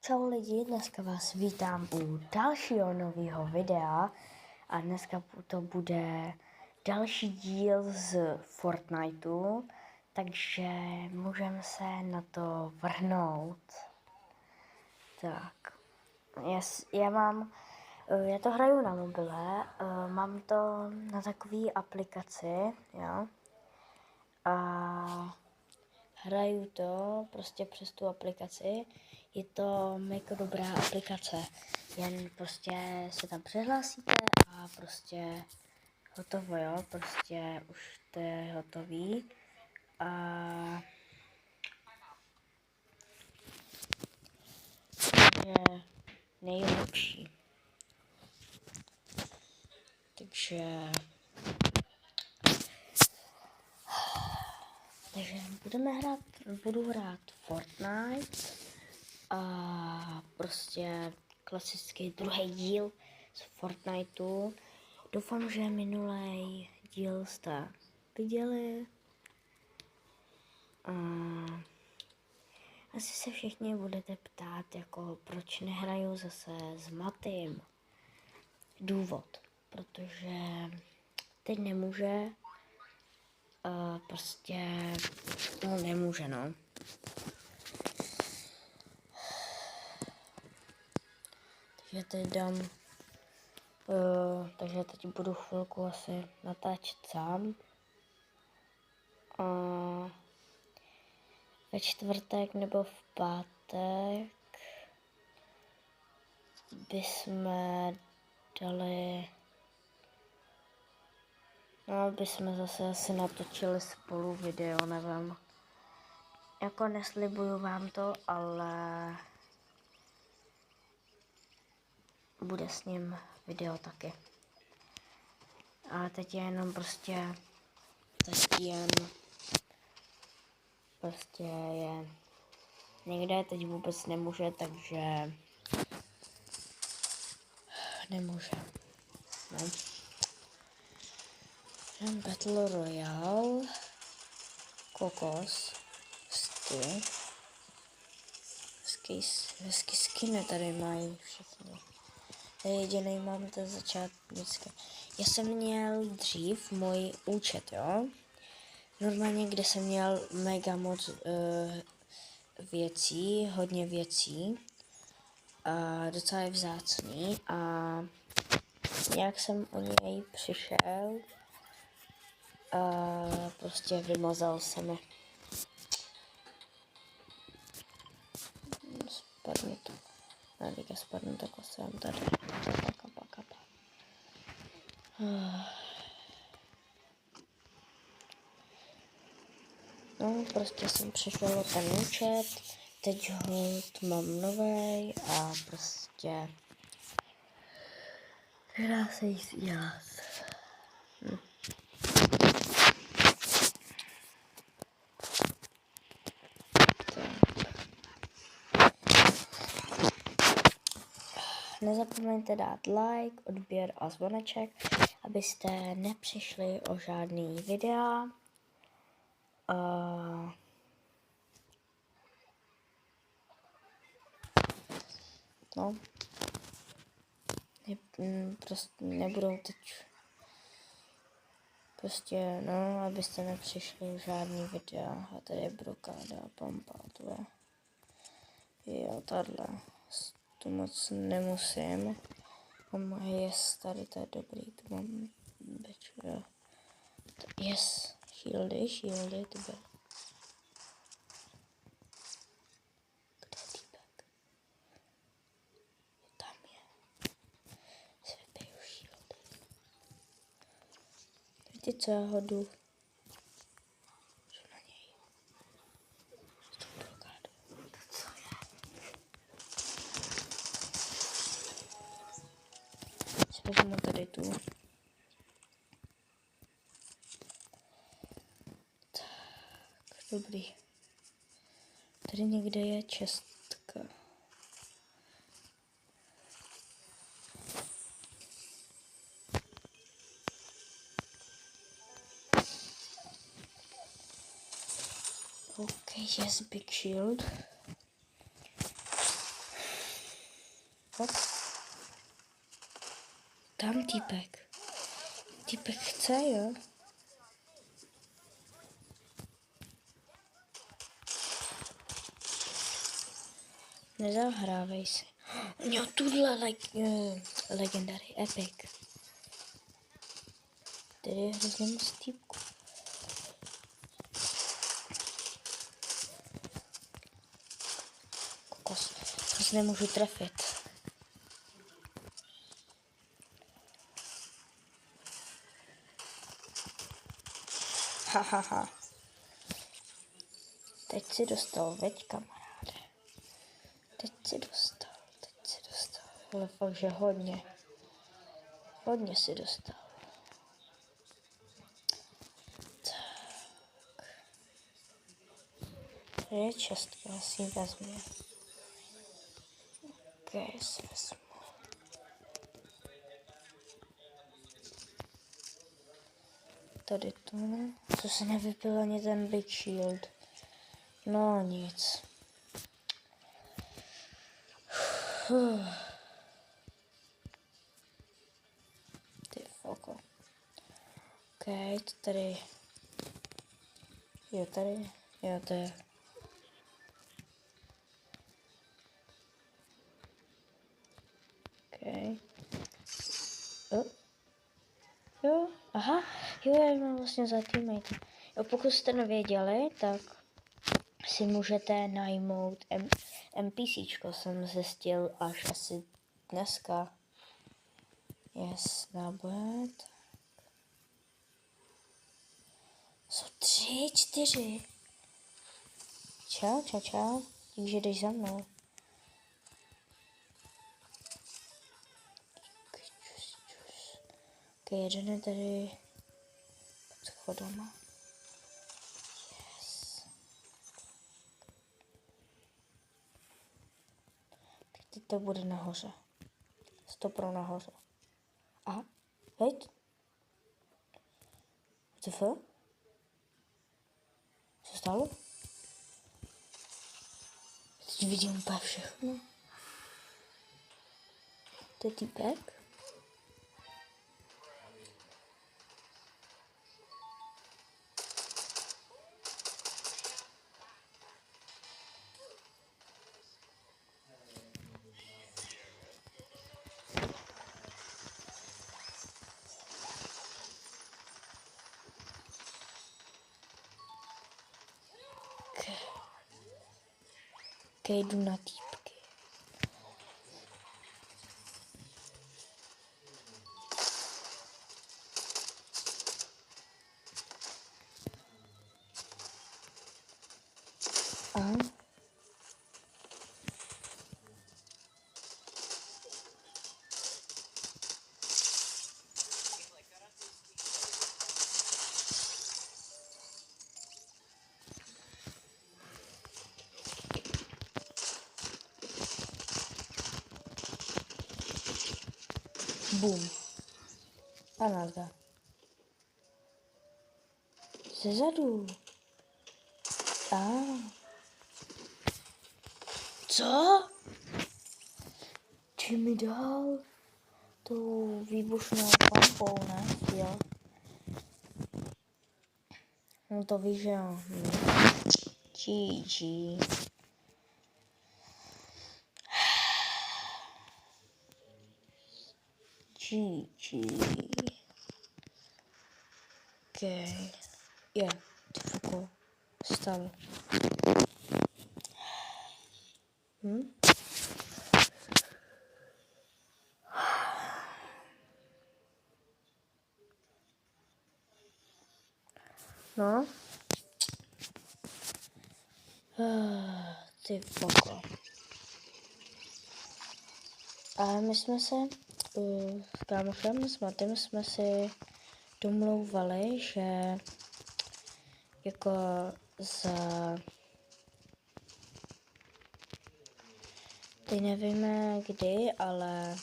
Čau lidi, dneska vás vítám u dalšího nového videa a dneska to bude další díl z Fortniteu, takže můžeme se na to vrhnout. Tak, já to hraju na mobile, mám to na takové aplikaci, jo, a hraju to prostě přes tu aplikaci. Je to jako dobrá aplikace, jen prostě se tam přihlásíte a prostě hotovo, jo, prostě už to je hotový. A je nejlepší. Takže budu hrát Fortnite a prostě klasický druhý díl z Fortniteu. Doufám, že minulý díl jste viděli. Asi se všichni budete ptát, jako proč nehraju zase s Matym. Důvod, protože teď nemůže, prostě nemůže, no. Takže teď budu chvilku asi natáčet sám. Ve čtvrtek nebo v pátek bychom zase asi natočili spolu video, nevím. Jako neslibuju vám to, ale bude s ním video taky. Ale teď je jenom prostě je někde, teď vůbec nemůže, takže nemůže. No. Battle Royale, kokos, hezky skiny tady mají všichni. Jediný mám to začátnické. Já jsem měl dřív můj účet, jo. Normálně, kde jsem měl mega moc věcí, hodně věcí. A docela je vzácný a nějak jsem o něj přišel a prostě vymazal se mi. Spadnu to. Teďka spadnu takhle jsem tady. Kapa. No, prostě jsem přišel o ten účet, teď hold mám novej a prostě nedá se jít dělat. Nezapomeňte dát like, odběr a zvoneček, abyste nepřišli o žádný videa. No, prostě nebudou teď, prostě, no, abyste nepřišli o žádný videa. A tady je blokáda, pompa, to je tahle. To moc nemusím. Yes, tady to je dobrý, to mám bečka. Yes, shieldy, to bude. Kde je týpek? Tam je. Světej už shieldy. Víte, co já hodu? Na něj. S tou blokádou. To co je? Si vezmu tady tu. Dobrý. Tady někde je čestka. OK, yes, big shield. Hop. Tam týpek. Týpek chce, jo? Nezahrávej si. Jo, tuhle legendary, epic. Tady je hrozně moc týpku. Kokos. To se nemůžu trefit. Hahaha. Teď si dostal, veď kamaráde. Teď si dostal. Ale fakt, že hodně. Hodně si dostal. Tak. To je čestka, já si ji vezmu. Ok, si vezmu. Tady to ne. Co se nevypil ani ten Big Shield. No nic. Ty foko. Ok, to tady. Jo, tady. Jo, to je. Ok. Jo, aha. Jo, já mám vlastně za teammate. Jo, pokud jste nevěděli, tak si můžete najmout NPCčko, jsem zjistil až asi dneska. Yes, náboje. Jsou 3, 4. Čau. Díky, že jdeš za mnou. Ok, jeden je tady pod schodama. Yes. Tak teď to bude nahoře. 100% nahoře. Aha, hejt. WTF? Co stalo? Teď vidím úplně všechno. To je týpek. Ok, jdu na týpky. Aha. Boom. Panáka. Zezadu. Co? Či mi dal tou výbušnou pampou, ne? Jo. No to víš, že jo. GG. GG. Okay. Je, ty foko. Stalo. No. Ty foko. A my jsme se s kámošem, s Matem jsme si domlouvali, že jako za... Teď nevíme kdy, ale...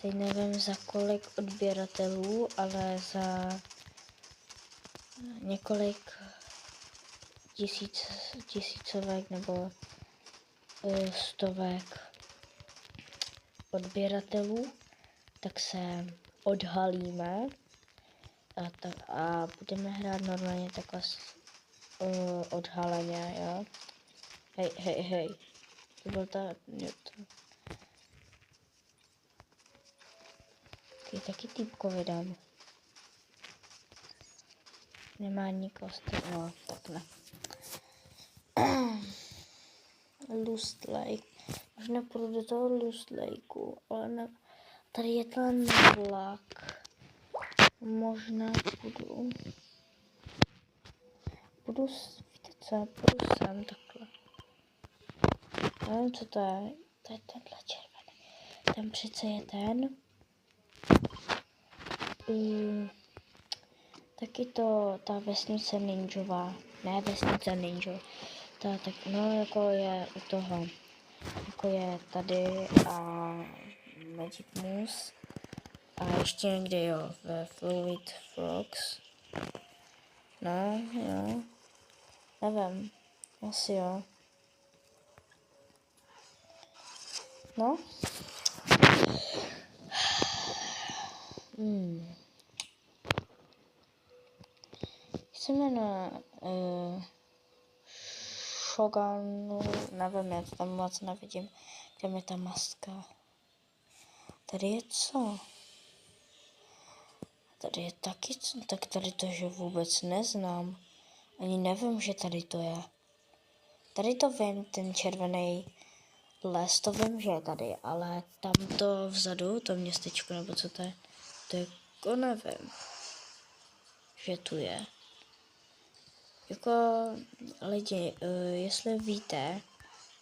Teď nevím za kolik odběratelů, ale za několik tisícovek nebo stovek odběratelů, tak se odhalíme a budeme hrát normálně takhle odhaleně, jo. Hej. To byl taky týpkovi dám. Nemá nikoho no, tak ne. Lost Lake. Možná půjdu do toho Lost Lakeu, ale ne, tady je ten vlak. Možná půjdu sem takhle. Nevím, co to je. To je tenhle červený. Tam přece je ten. Taky ta vesnice ninjová. Ne vesnice ninjová. Jako je u toho. Jako je tady a Magic Moose. A ještě někde jo, ve Fluid Frogs. No, jo. Nevím. Asi jo. No. Se jmenuje Shoganu, nevím, já to tam moc nevidím. Tam je ta maska. Tady je co? Tady je taky co? Tak tady to, že vůbec neznám. Ani nevím, že tady to je. Tady to vím, ten červený les, to vím, že je tady, ale tam to vzadu, to městečko, nebo co to je jako nevím, že tu je. Jako lidi, jestli víte,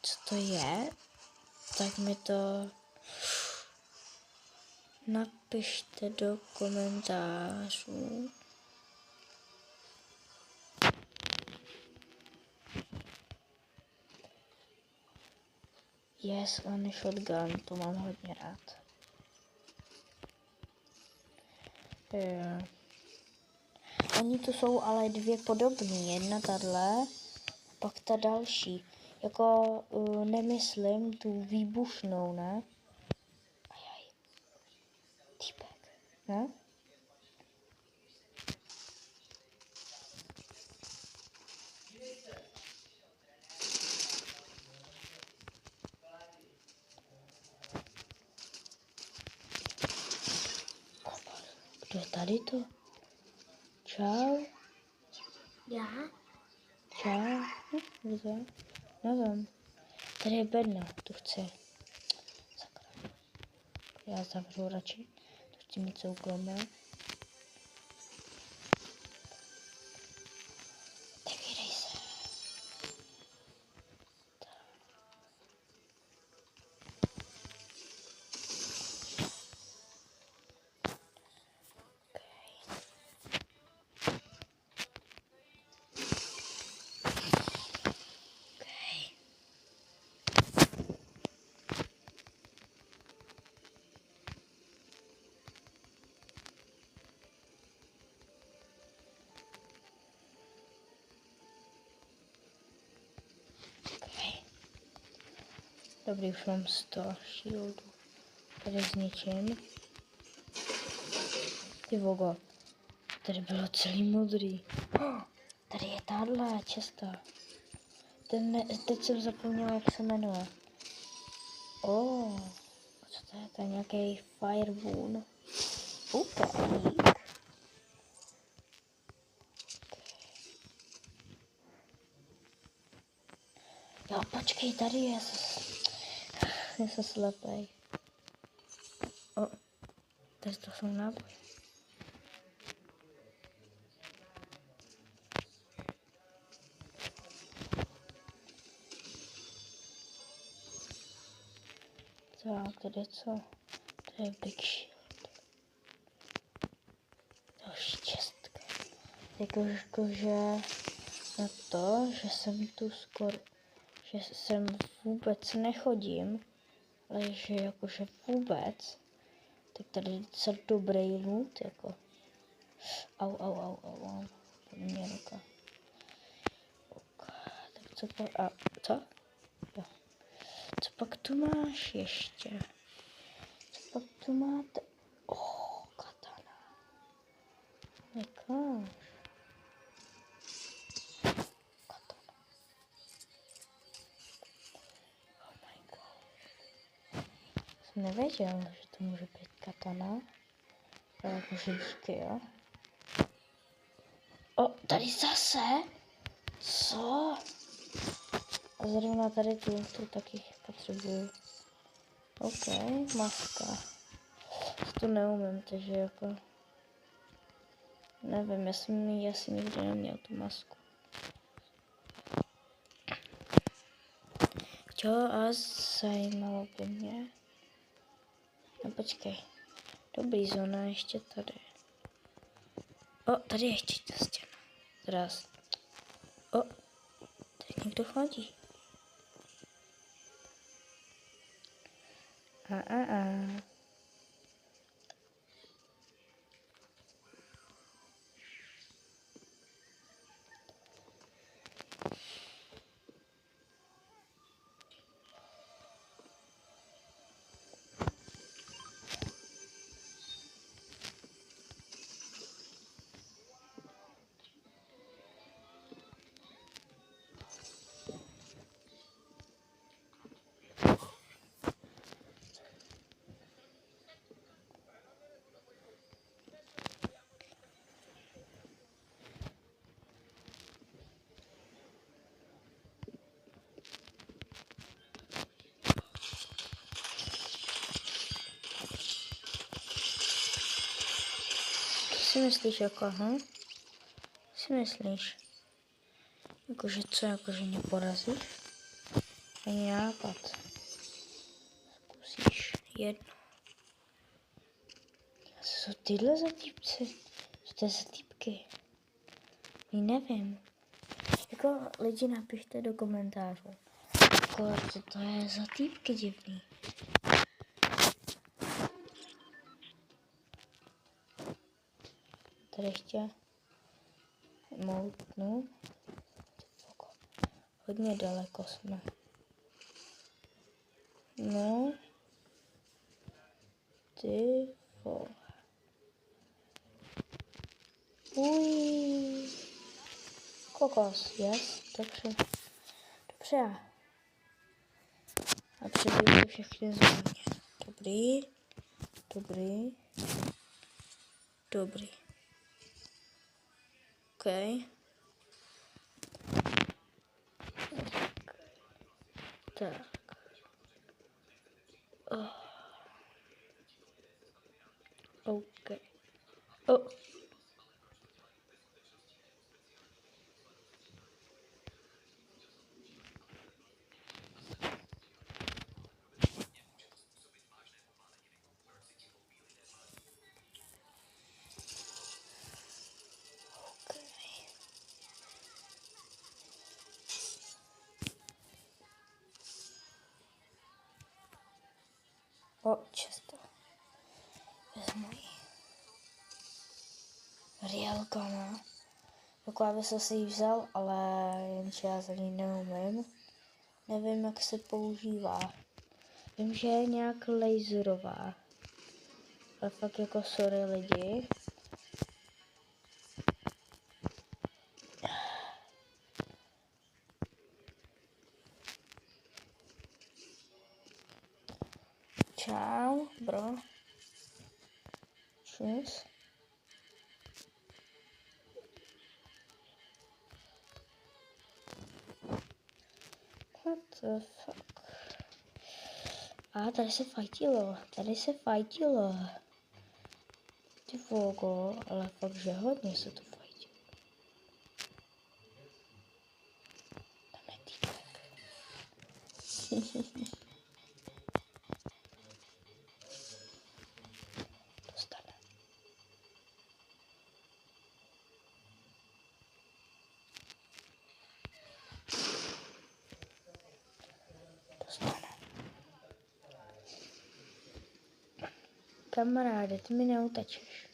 co to je, tak mi to napište do komentářů. Yes, on shotgun, to mám hodně rád. Oni tu jsou ale dvě podobní, jedna tahle, pak ta další. Jako nemyslím tu výbušnou, ne? Ajaj. Týpek, ne? Kdo je tady to? Čau. Já? Čau. Nevím. Tady je bedna, tu chci. Sakra. Já zavřu radši. Tu chci mít soukromé. Otevírej se. Dobrý, už mám 100 shieldů. Tady zničím. Ty vogo. Tady bylo celý modrý. Tady je tahle česta. Teď jsem zapomněla, jak se jmenuje. Co to je? To je nějaký Firewoon. Upék. Jo, počkej, tady je. Já jsem slepej. Tady to jsou náboje. Tak, tady co? To je Big Shield. Další čestka. Jakože na to, že jsem tu skoro, že sem vůbec nechodím, ale že jakože vůbec, tak tady je docela dobrý loot, jako. Au. To mě ruka. Tak co pak, co? Jo. Co pak tu máš ještě? Pak tu máte... katana. Nekáž. Katana. Oh my god. Jsem nevěděl, že to může být katana. Ale jakože díky, jo. Tady zase? Co? A zrovna tady tu taky potřebuju. OK, maska. To neumím, takže jako... Nevím, já jsem nikdy neměl tu masku. Jo, a zajímalo by mě. No počkej. Dobrý, zóna ještě tady. Tady ještě ta stěna. Zraz. Tady někdo chodí. Co si myslíš jako, Co si myslíš? Jakože co, jakože mě porazíš? Ani nápad. Zkusíš jedno. A co jsou tyhle za týpci? Co to je za týpky? Nevím. Jako lidi napište do komentářů. Jako co to je za týpky divný. Tady ještě moutnu. Hodně daleko jsme. No. Ty vole. Uj. Kokos, yes, dobře. Dobře. A přebiju všechny zóny. Dobrý. Dobrý. Dobrý. OK. Tak. OK. Často. Vezmu ji. Rielka, no. Jako aby jsem si ji vzal, ale jenže já za ní neumím. Nevím, jak se používá. Vím, že je nějak laserová. Ale fakt jako sorry lidi. Čau, bro. Čus. What the fuck? Tady se fajtilo. Ty vogo, ale fakt, že hodně se to fajtilo. Tam je týpek. Dostane. Kamaráde, ty mi neutečeš.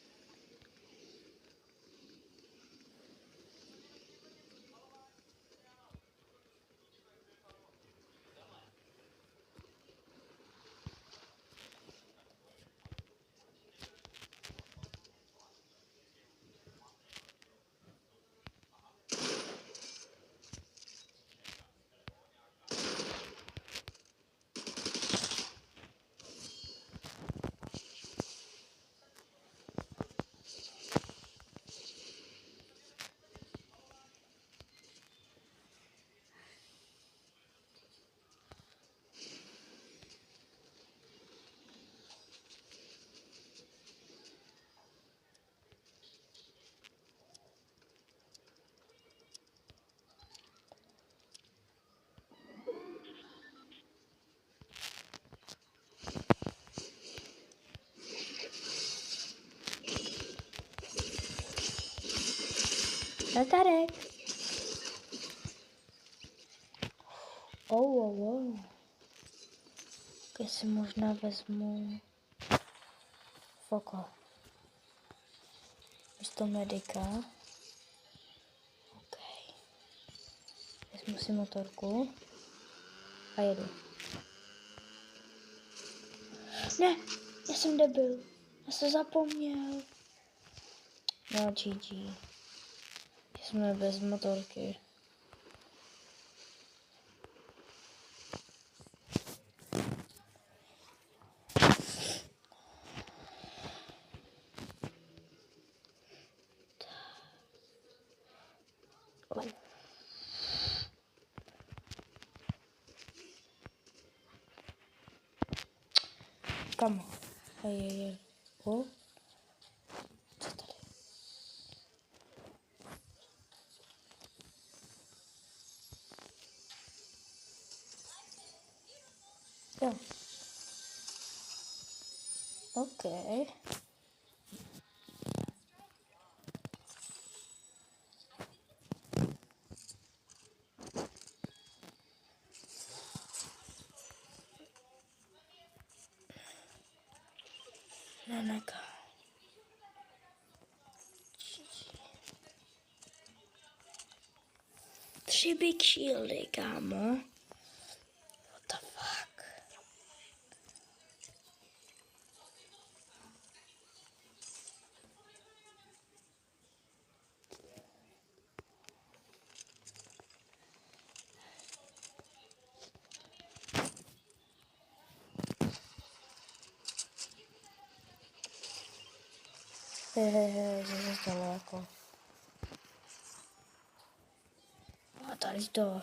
Šaltárek. Oh. Já si možná vezmu Foko. Místo medika. OK. Vezmu si motorku. A jedu. Ne, já jsem debil. Já jsem zapomněl. No, GG. Jsme bez motorky. Kam? Hej. O? Co tady? Jo. OK. Nanaka. 3 big shieldy, kámo. What the fuck? Co se stalo jako? A tady to.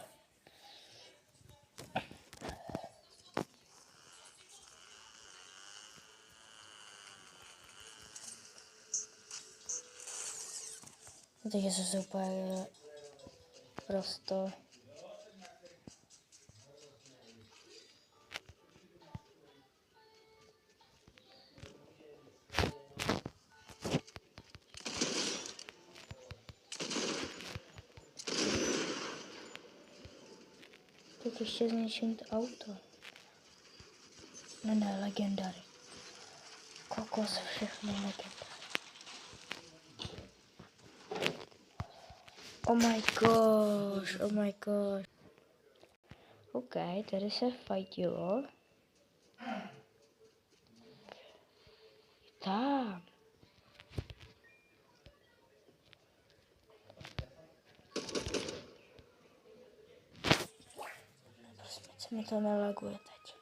Takže jsem se úplně prosto. Teď ještě zničím to auto. Ne, legendary. Kokos, všechno legendary. Oh my gosh. OK, tady se fajtilo. Tam. Prostě se mi to nelaguje teď.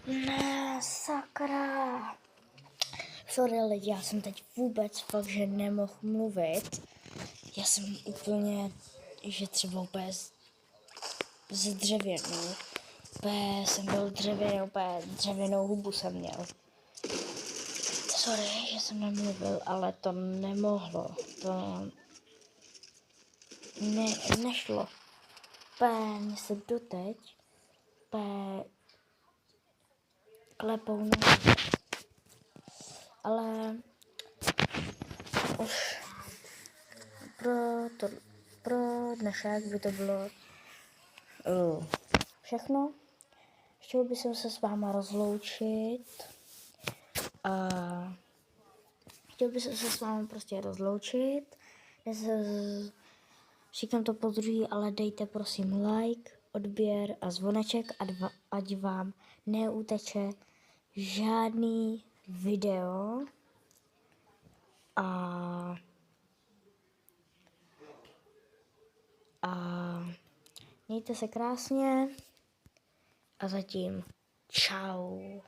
Ne, sakra. Sorry lidi, já jsem teď vůbec fakt, že nemohl mluvit. Já jsem úplně, že třeba úplně z dřevěnou. Úplně jsem byl dřevěnou, úplně dřevěnou hubu jsem měl. Sorry, že jsem nemluvil, ale to nemohlo. To nešlo. Úplně mě se doteď úplně klepou nohy. Ale už pro dnešek by to bylo všechno. Chtěl bych se s váma rozloučit a chtěl bych se s vámi prostě rozloučit. Říkám to po druhý, ale dejte prosím like, odběr a zvoneček, ať vám neuteče žádný video. A mějte se krásně a zatím čau.